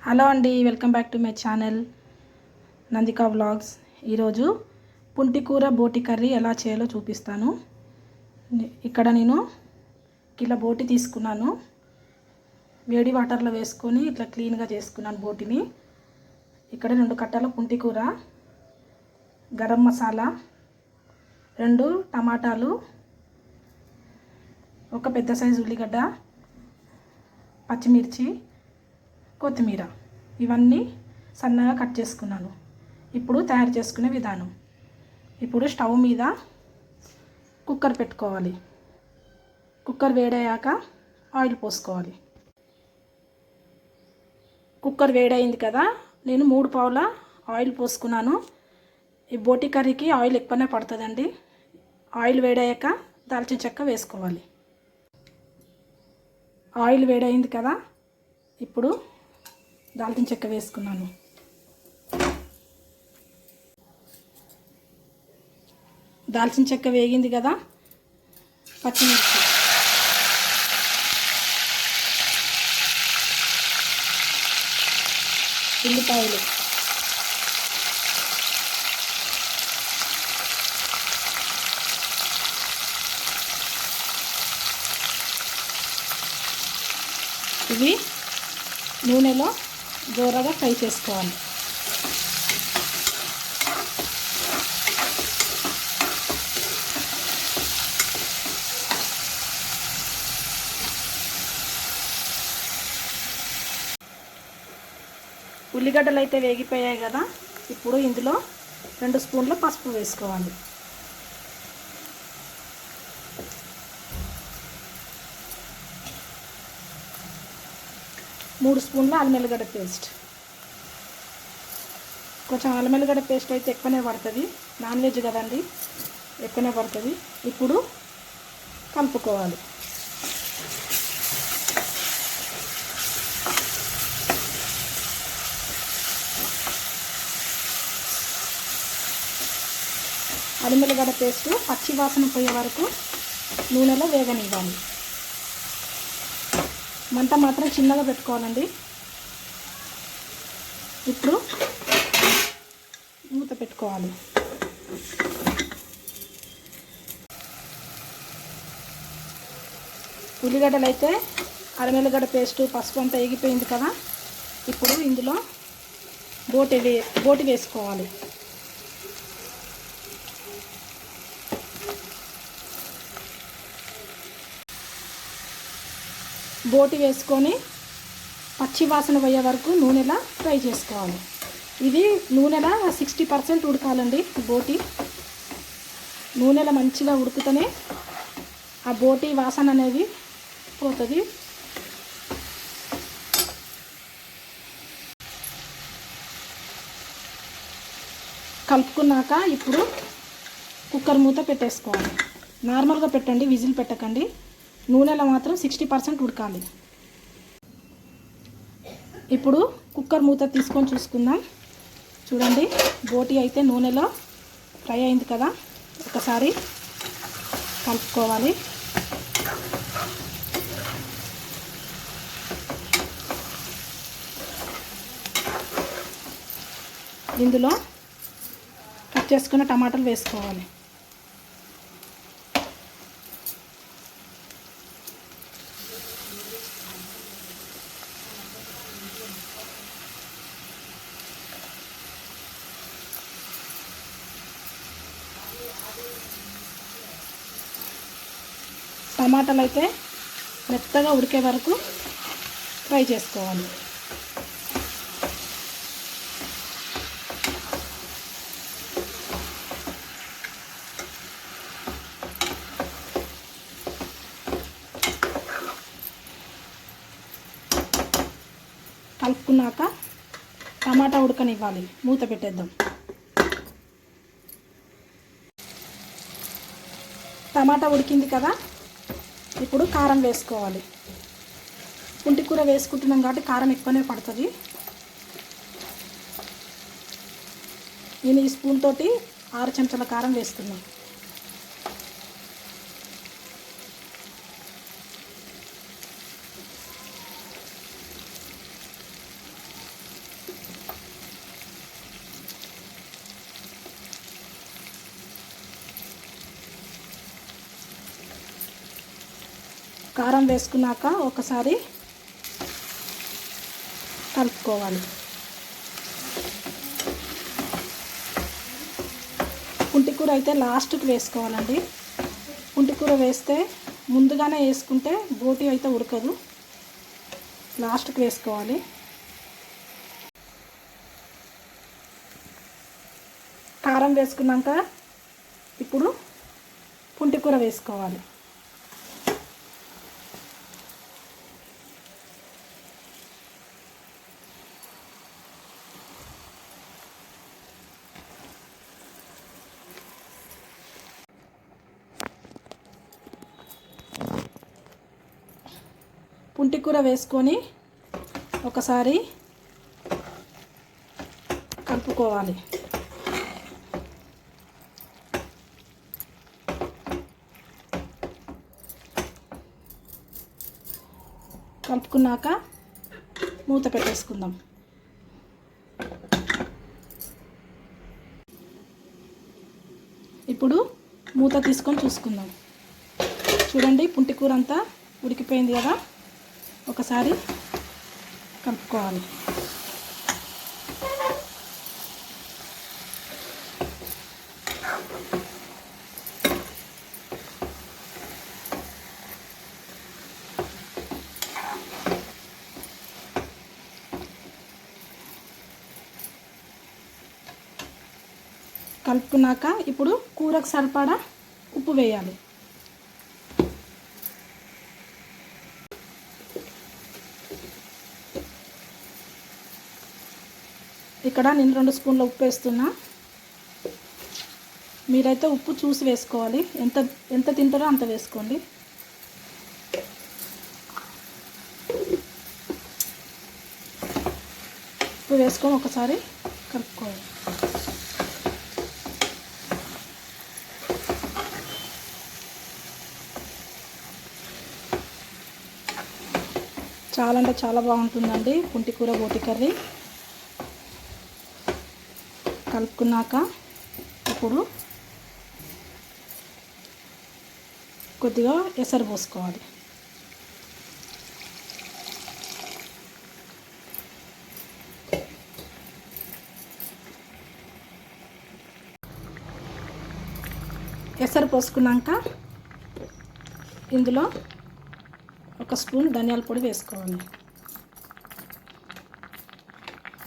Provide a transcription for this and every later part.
Hello అండి, welcome back to my channel Nandika vlogs. ఈరోజు పుంటికూర బోటి కర్రీ ఎలా చేయాలో చూపిస్తాను. ఇక్కడ నేను కిలో బోటి తీసుకున్నాను. వేడి వాటర్లో వేసుకొని ఇట్లా క్లీన్గా చేసుకున్నాను బోటిని. ఇక్కడ 2 కట్టల పుంటికూర, గరం మసాలా, 2 టమాటాలు, ఒక పెద్ద సైజు ఉల్లిగడ్డ, పచ్చిమిర్చి, కొత్తిమీర ఇవన్నీ సన్నగా కట్ చేసుకున్నాను. ఇప్పుడు తయారు చేసుకునే విధానం. ఇప్పుడు స్టవ్ మీద కుక్కర్ పెట్టుకోవాలి. కుక్కర్ వేడయ్యాక ఆయిల్ పోసుకోవాలి. కుక్కర్ వేడైంది కదా, నేను 3 పావుల ఆయిల్ పోసుకున్నాను. ఈ బోటి కర్రీకి ఆయిల్ ఎక్కువనే పడుతుందండి. ఆయిల్ వేడయ్యాక దాల్చిన చెక్క వేసుకోవాలి. ఆయిల్ వేడైంది కదా, ఇప్పుడు దాల్చిన చెక్క వేసుకున్నాను. దాల్చిన చెక్క వేగింది కదా, పచ్చిమిర్చి, ఉల్లిపాయలు, ఇవి నూనెలో దూరగా ఫ్రై చేసుకోవాలి. ఉల్లిగడ్డలు అయితే వేగిపోయాయి కదా, ఇప్పుడు ఇందులో 2 స్పూన్ల పసుపు వేసుకోవాలి. మూడు స్పూన్ల అల్లం వెల్లిగడ్డ పేస్ట్. కొంచెం అల్లం వెల్లిగడ్డ పేస్ట్ అయితే ఎక్కువనే పడుతుంది, నాన్ వెజ్ కదండి, ఎక్కువనే పడుతుంది. ఇప్పుడు కలుపుకోవాలి. అల్లం వెల్లిగడ్డ పేస్ట్ పచ్చి వాసన పోయే వరకు నూనెలో వేగనివ్వాలి. మంట మాత్రం చిన్నగా పెట్టుకోవాలండి. ఇప్పుడు మూత పెట్టుకోవాలి. ఉల్లిగడ్డలు అయితే అల్లం వెల్లిగడ్డ పేస్ట్, పసుపు అంతా వేగిపోయింది కదా, ఇప్పుడు ఇందులో బోటి వేసుకోవాలి. బోటి వేసుకొని పచ్చి వాసన పోయే వరకు నూనెలా ఫ్రై చేసుకోవాలి. ఇది నూనెలా 60% ఉడకాలండి. బోటి నూనెలో మంచిగా ఉడుకుతూనే ఆ బోటి వాసన అనేది పోతుంది. కలుపుకున్నాక ఇప్పుడు కుక్కర్ మూత పెట్టేసుకోవాలి. నార్మల్గా పెట్టండి, విజిల్ పెట్టకండి. నూనెలో మాత్రం 60% ఉడకాలి. ఇప్పుడు కుక్కర్ మూత తీసుకొని చూసుకుందాం. చూడండి, బోటి అయితే నూనెలో ఫ్రై అయింది కదా, ఒకసారి కలుపుకోవాలి. ఇందులో కట్ చేసుకున్న టమాటాలు వేసుకోవాలి. టమాటాలు అయితే మెత్తగా ఉడికే వరకు ఫ్రై చేసుకోవాలి. కలుపుకున్నాక టమాటా ఉడకనివ్వాలి. మూత పెట్టేద్దాం. టమాటా ఉడికింది కదా, ఇప్పుడు కారం వేసుకోవాలి. పుంటికూర వేసుకుంటున్నాం కాబట్టి కారం ఎక్కువనే పడుతుంది. నేను ఈ స్పూన్ తోటి 6 చెంచాల కారం వేస్తున్నాను. కారం వేసుకున్నాక ఒకసారి కలుపుకోవాలి. పుంటికూర అయితే లాస్ట్కి వేసుకోవాలండి. పుంటికూర వేస్తే ముందుగానే వేసుకుంటే బోటి అయితే ఉడకదు, లాస్ట్కి వేసుకోవాలి. కారం వేసుకున్నాక ఇప్పుడు పుంటికూర వేసుకోవాలి. పుంటికూర వేసుకొని ఒకసారి కలుపుకోవాలి. కలుపుకున్నాక మూత పెట్టేసుకుందాం. ఇప్పుడు మూత తీసుకొని చూసుకుందాం. చూడండి, పుంటికూర అంతా ఉడికిపోయింది కదా, ఒకసారి కలుపుకోవాలి. కలుపుకున్నాక ఇప్పుడు కూరకు సరిపడా ఉప్పు వేయాలి. ఇక్కడ నేను 2 స్పూన్ల ఉప్పు వేస్తున్నా. మీరైతే ఉప్పు చూసి వేసుకోవాలి, ఎంత తింటారో అంత వేసుకోండి. ఉప్పు వేసుకొని ఒకసారి కలుపుకోవాలి. చాలా అంటే చాలా బాగుంటుందండి పుంటికూర బోటి కర్రీ. కలుపుకున్నాక ఇప్పుడు కొద్దిగా ఎసరు పోసుకోవాలి. ఎసరు పోసుకున్నాక ఇందులో 1 స్పూన్ ధనియాల పొడి వేసుకోవాలి.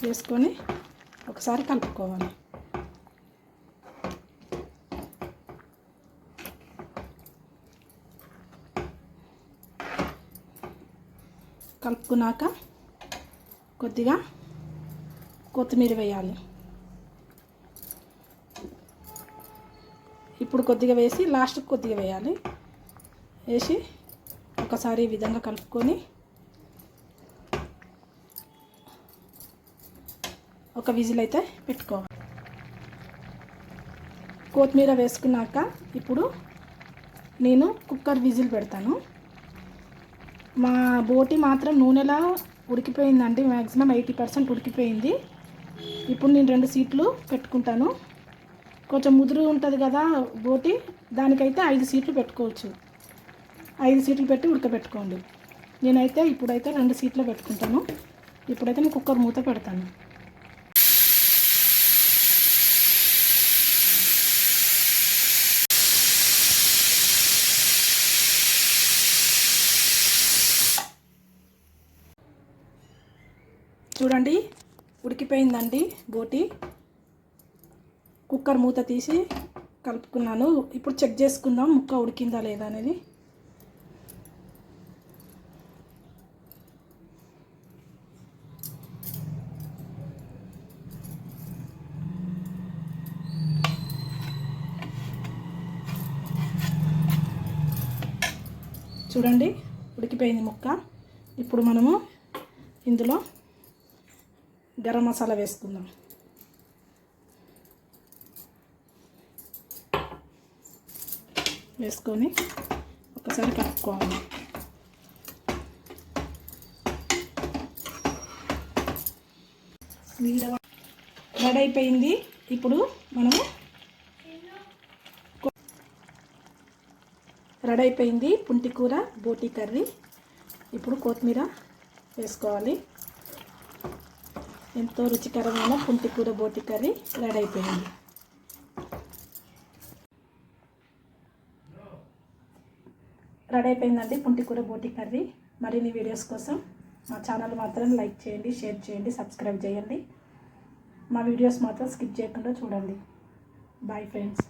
వేసుకొని ఒకసారి కలుపుకోవాలి. కలుపుకున్నాక కొద్దిగా కొత్తిమీర వేయాలి. ఇప్పుడు కొద్దిగా వేసి లాస్ట్కి కొద్దిగా వేయాలి. వేసి ఒకసారి ఈ విధంగా కలుపుకొని ఒక విజిల్ అయితే పెట్టుకోవాలి. కొత్తిమీర వేసుకున్నాక ఇప్పుడు నేను కుక్కర్ విజిల్ పెడతాను. మా బోటి మాత్రం నూనెలా ఉడికిపోయిందండి, మ్యాక్సిమం 80% ఉడికిపోయింది. ఇప్పుడు నేను 2 సీట్లు పెట్టుకుంటాను. కొంచెం ముదురు ఉంటుంది కదా బోటి, దానికైతే 5 సీట్లు పెట్టుకోవచ్చు. 5 సీట్లు పెట్టి ఉడకబెట్టుకోండి. నేనైతే ఇప్పుడైతే 2 సీట్లు పెట్టుకుంటాను. ఇప్పుడైతే నేను కుక్కర్ మూత పెడతాను. చూడండి, ఉడికిపోయిందండి బోటి. కుక్కర్ మూత తీసి కలుపుకున్నాను. ఇప్పుడు చెక్ చేసుకుందాం ముక్క ఉడికిందా లేదా అనేది. చూడండి, ఉడికిపోయింది ముక్క. ఇప్పుడు మనము ఇందులో గరం మసాలా వేసుకుందాం. వేసుకొని ఒకసారి కలుపుకోవాలి. రెడీ అయిపోయింది. ఇప్పుడు మనము రెడీ అయిపోయింది పుంటికూర బోటి కర్రీ. ఇప్పుడు కొత్తిమీర వేసుకోవాలి. ఎంతో రుచికరమైన పుంటికూర బోటి కర్రీ రెడీ అయిపోయింది. రెడీ అయిపోయిందండి పుంటికూర బోటి కర్రీ. మరిన్ని వీడియోస్ కోసం మా ఛానల్ మాత్రం లైక్ చేయండి, షేర్ చేయండి, సబ్స్క్రైబ్ చేయండి. మా వీడియోస్ మాత్రం స్కిప్ చేయకుండా చూడండి. Bye friends.